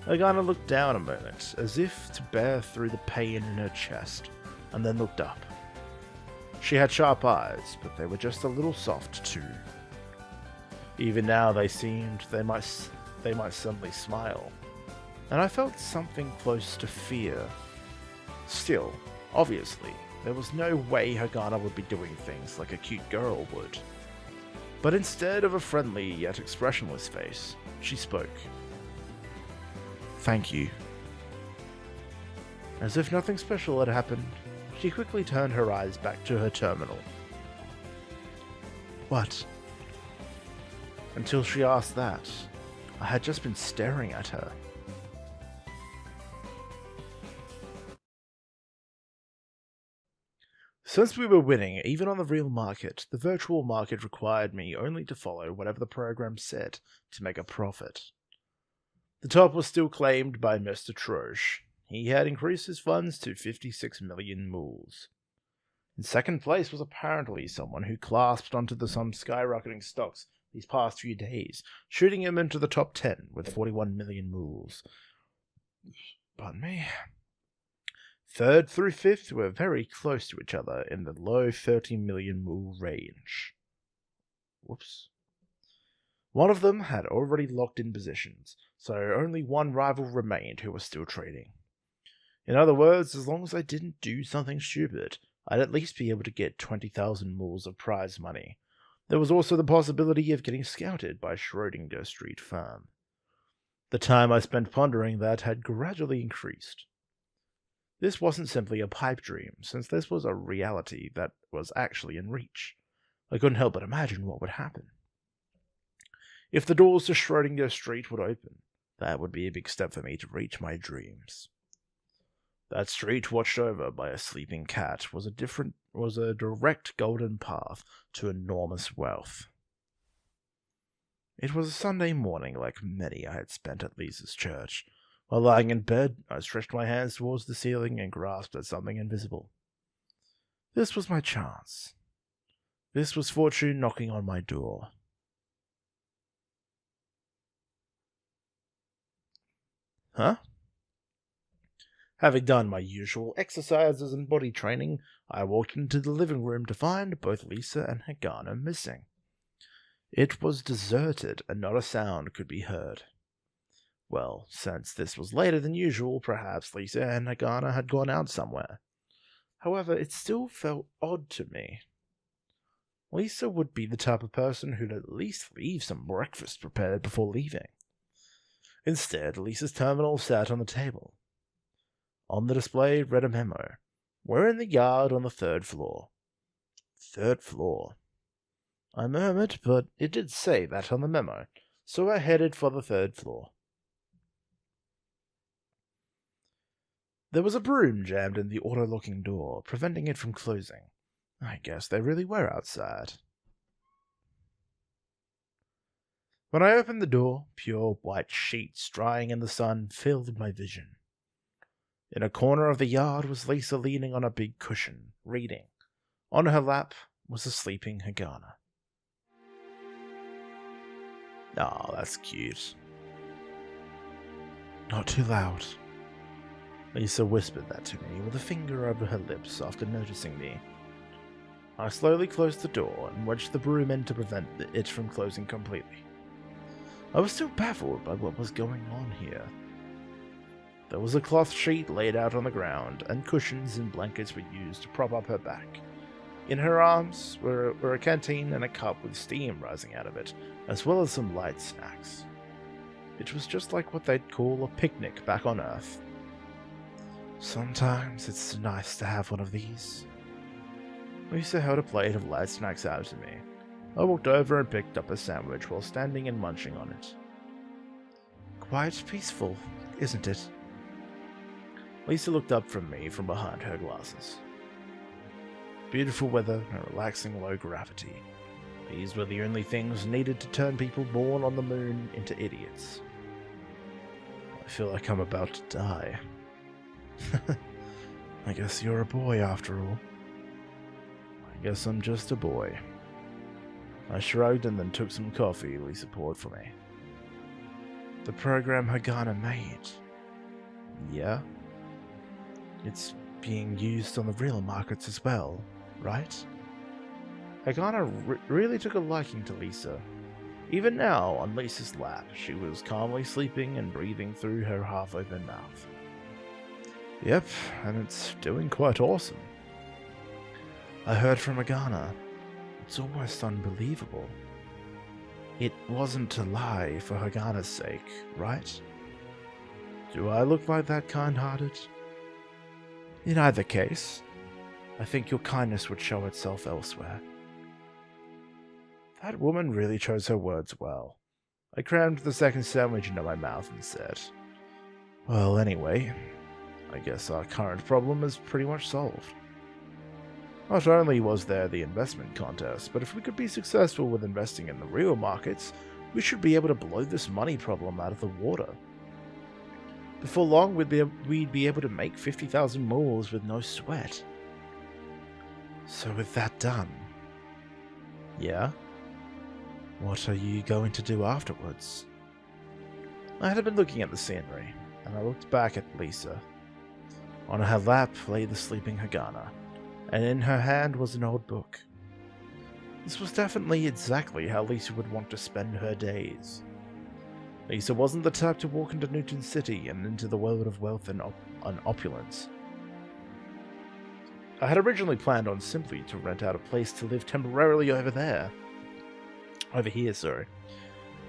S1: Hagana looked down a moment, as if to bear through the pain in her chest, and then looked up. She had sharp eyes, but they were just a little soft too. Even now they seemed they might suddenly smile, and I felt something close to fear. Still, Obviously, there was no way Hagana would be doing things like a cute girl would. But instead of a friendly yet expressionless face, she spoke. "Thank you." As if nothing special had happened, she quickly turned her eyes back to her terminal. "What?" Until she asked that, I had just been staring at her. Since we were winning, even on the real market, the virtual market required me only to follow whatever the program said to make a profit. The top was still claimed by Mr. Troche. He had increased his funds to 56 million mools. In second place was apparently someone who clasped onto some skyrocketing stocks these past few days, shooting him into the top 10 with 41 million mools. Pardon me. Third through fifth were very close to each other in the low 30 million mool range. Whoops. One of them had already locked in positions, so only one rival remained who was still trading. In other words, as long as I didn't do something stupid, I'd at least be able to get 20,000 mools of prize money. There was also the possibility of getting scouted by Schrödinger Street firm. The time I spent pondering that had gradually increased. This wasn't simply a pipe dream, since this was a reality that was actually in reach. I couldn't help but imagine what would happen. If the doors to Schrödinger Street would open, that would be a big step for me to reach my dreams. That street, watched over by a sleeping cat, was a direct golden path to enormous wealth. It was a Sunday morning like many I had spent at Lisa's church. While lying in bed, I stretched my hands towards the ceiling and grasped at something invisible. This was my chance. This was fortune knocking on my door. Huh? Having done my usual exercises and body training, I walked into the living room to find both Lisa and Hagana missing. It was deserted and not a sound could be heard. Well, since this was later than usual, perhaps Lisa and Hagana had gone out somewhere. However, it still felt odd to me. Lisa would be the type of person who'd at least leave some breakfast prepared before leaving. Instead, Lisa's terminal sat on the table. On the display read a memo. "We're in the yard on the 3rd floor. 3rd floor. I murmured, but it did say that on the memo, so I headed for the 3rd floor. There was a broom jammed in the auto-locking door, preventing it from closing. I guess they really were outside. When I opened the door, pure white sheets drying in the sun filled my vision. In a corner of the yard was Lisa leaning on a big cushion, reading. On her lap was a sleeping Hagana. "Aw, that's cute." "Not too loud." Lisa whispered that to me with a finger over her lips after noticing me. I slowly closed the door and wedged the broom in to prevent it from closing completely. I was still baffled by what was going on here. There was a cloth sheet laid out on the ground, and cushions and blankets were used to prop up her back. In her arms were a canteen and a cup with steam rising out of it, as well as some light snacks. It was just like what they'd call a picnic back on Earth. "Sometimes it's nice to have one of these." Lisa held a plate of light snacks out to me. I walked over and picked up a sandwich while standing and munching on it. "Quite peaceful, isn't it?" Lisa looked up from me from behind her glasses. Beautiful weather and relaxing low gravity. These were the only things needed to turn people born on the moon into idiots. I feel like I'm about to die. I guess you're a boy after all. I guess I'm just a boy. I shrugged and then took some coffee Lisa poured for me. "The program Hagana made." "Yeah? It's being used on the real markets as well, right?" Hagana really took a liking to Lisa. Even now, on Lisa's lap, she was calmly sleeping and breathing through her half-open mouth. Yep, and it's doing quite awesome. I heard from Hagana. It's almost unbelievable. It wasn't to lie for Hagana's sake, right? Do I look like that kind-hearted? In either case, I think your kindness would show itself elsewhere. That woman really chose her words well. I crammed the second sandwich into my mouth and said, well, anyway, I guess our current problem is pretty much solved. Not only was there the investment contest, but if we could be successful with investing in the real markets, we should be able to blow this money problem out of the water. Before long, we'd be able to make 50,000 moles with no sweat. So with that done... Yeah? What are you going to do afterwards? I had been looking at the scenery, and I looked back at Lisa. On her lap lay the sleeping Hagana, and in her hand was an old book. This was definitely exactly how Lisa would want to spend her days. Lisa wasn't the type to walk into Newton City and into the world of wealth and opulence. I had originally planned on simply to rent out a place to live temporarily over here.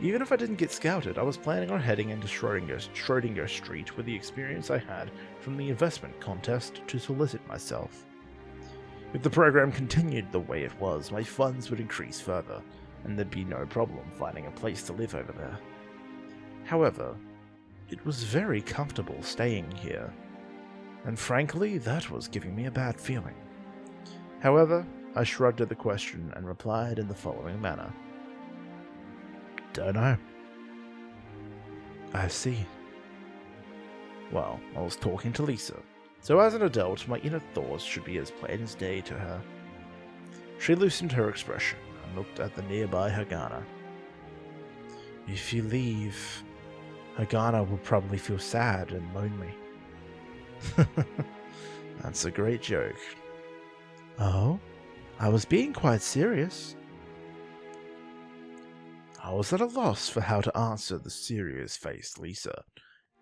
S1: Even if I didn't get scouted, I was planning on heading into Schrodinger Street with the experience I had from the investment contest to solicit myself. If the program continued the way it was, my funds would increase further, and there'd be no problem finding a place to live over there. However, it was very comfortable staying here, and frankly, that was giving me a bad feeling. However, I shrugged at the question and replied in the following manner. Don't know. I see. Well, I was talking to Lisa, so as an adult, my inner thoughts should be as plain as day to her. She loosened her expression and looked at the nearby Hagana. If you leave, Hagana will probably feel sad and lonely. That's a great joke. Oh? I was being quite serious. I was at a loss for how to answer the serious-faced Lisa,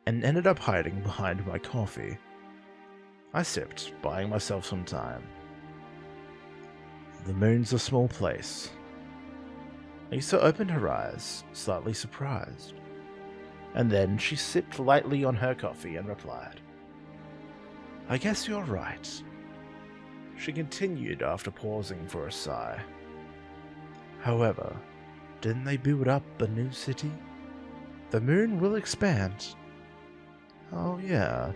S1: and ended up hiding behind my coffee. I sipped, buying myself some time. The moon's a small place. Lisa opened her eyes, slightly surprised. And then she sipped lightly on her coffee and replied, I guess you're right. She continued after pausing for a sigh. However, didn't they build up a new city? The moon will expand. Oh yeah,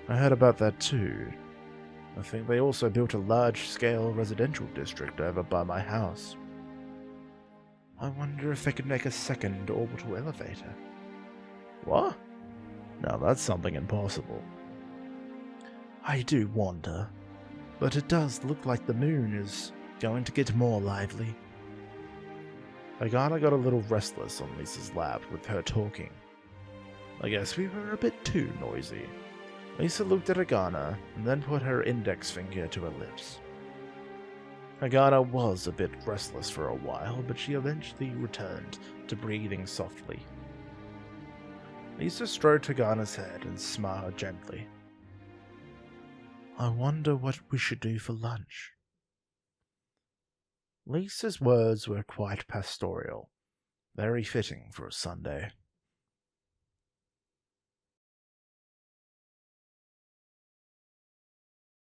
S1: I heard about that too. I think they also built a large-scale residential district over by my house. I wonder if they could make a second orbital elevator. What? Now that's something impossible. I do wonder, but it does look like the moon is going to get more lively. Hagana got a little restless on Lisa's lap with her talking. I guess we were a bit too noisy. Lisa looked at Hagana and then put her index finger to her lips. Hagana was a bit restless for a while, but she eventually returned to breathing softly. Lisa stroked Hagana's head and smiled gently. I wonder what we should do for lunch. Lisa's words were quite pastoral, very fitting for a Sunday.